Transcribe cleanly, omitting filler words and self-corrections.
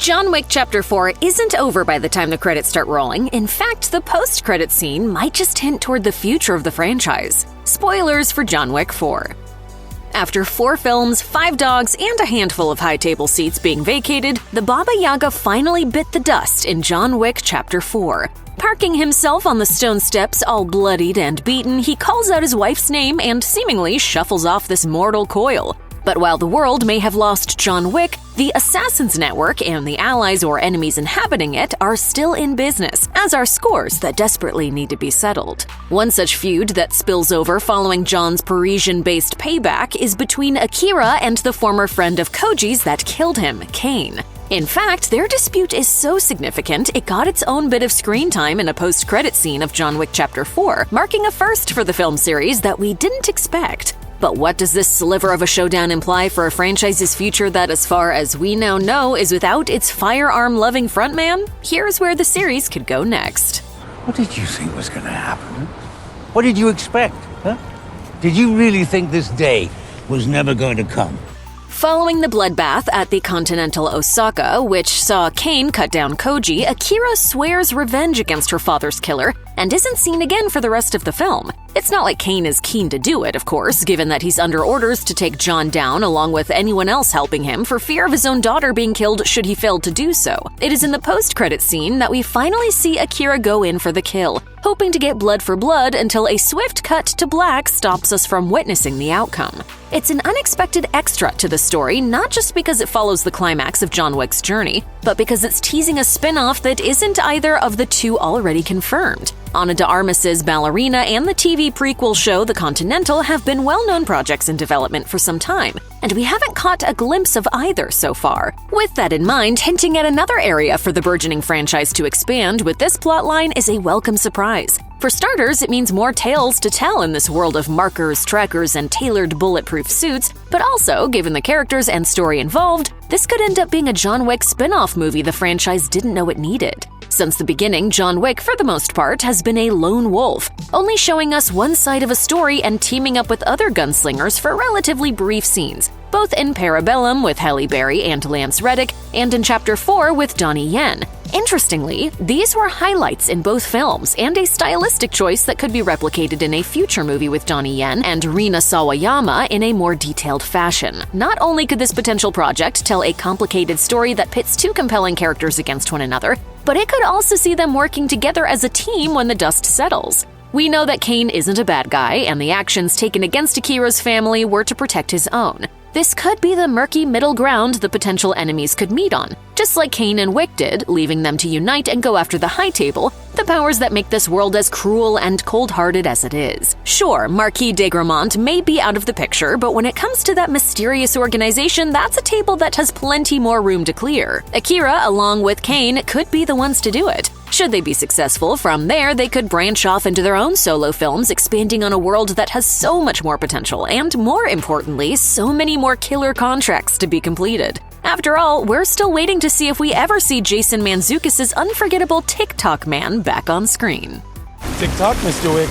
John Wick Chapter 4 isn't over by the time the credits start rolling. In fact, the post-credit scene might just hint toward the future of the franchise. Spoilers for John Wick 4. After 4 films, 5 dogs, and a handful of high table seats being vacated, the Baba Yaga finally bit the dust in John Wick Chapter 4. Parking himself on the stone steps, all bloodied and beaten, he calls out his wife's name and seemingly shuffles off this mortal coil. But while the world may have lost John Wick, the Assassin's Network and the allies or enemies inhabiting it are still in business, as are scores that desperately need to be settled. One such feud that spills over following John's Parisian-based payback is between Akira and the former friend of Koji's that killed him, Kane. In fact, their dispute is so significant it got its own bit of screen time in a post-credit scene of John Wick Chapter 4, marking a first for the film series that we didn't expect. But what does this sliver of a showdown imply for a franchise's future that, as far as we now know, is without its firearm-loving frontman? Here's where the series could go next. What did you think was going to happen? What did you expect, huh? Did you really think this day was never going to come? Following the bloodbath at the Continental Osaka, which saw Kane cut down Koji, Akira swears revenge against her father's killer and isn't seen again for the rest of the film. It's not like Kane is keen to do it, of course, given that he's under orders to take John down along with anyone else helping him for fear of his own daughter being killed should he fail to do so. It is in the post-credit scene that we finally see Akira go in for the kill, hoping to get blood for blood until a swift cut to black stops us from witnessing the outcome. It's an unexpected extra to the story, not just because it follows the climax of John Wick's journey, but because it's teasing a spin-off that isn't either of the two already confirmed. Ana de Armas's Ballerina and the TV prequel show The Continental have been well-known projects in development for some time, and we haven't caught a glimpse of either so far. With that in mind, hinting at another area for the burgeoning franchise to expand with this plotline is a welcome surprise. For starters, it means more tales to tell in this world of markers, trackers, and tailored bulletproof suits, but also, given the characters and story involved, this could end up being a John Wick spin-off movie the franchise didn't know it needed. Since the beginning, John Wick, for the most part, has been a lone wolf, only showing us one side of a story and teaming up with other gunslingers for relatively brief scenes, both in Parabellum with Halle Berry and Lance Reddick, and in Chapter 4 with Donnie Yen. Interestingly, these were highlights in both films and a stylistic choice that could be replicated in a future movie with Donnie Yen and Rina Sawayama in a more detailed fashion. Not only could this potential project tell a complicated story that pits two compelling characters against one another, but it could also see them working together as a team when the dust settles. We know that Kane isn't a bad guy, and the actions taken against Akira's family were to protect his own. This could be the murky middle ground the potential enemies could meet on, just like Kane and Wick did, leaving them to unite and go after the High Table, the powers that make this world as cruel and cold-hearted as it is. Sure, Marquis de Gramont may be out of the picture, but when it comes to that mysterious organization, that's a table that has plenty more room to clear. Akira, along with Kane, could be the ones to do it. Should they be successful, from there they could branch off into their own solo films, expanding on a world that has so much more potential and, more importantly, so many more killer contracts to be completed. After all, we're still waiting to see if we ever see Jason Mantzoukas' unforgettable TikTok man back on screen. TikTok, Mr. Wick.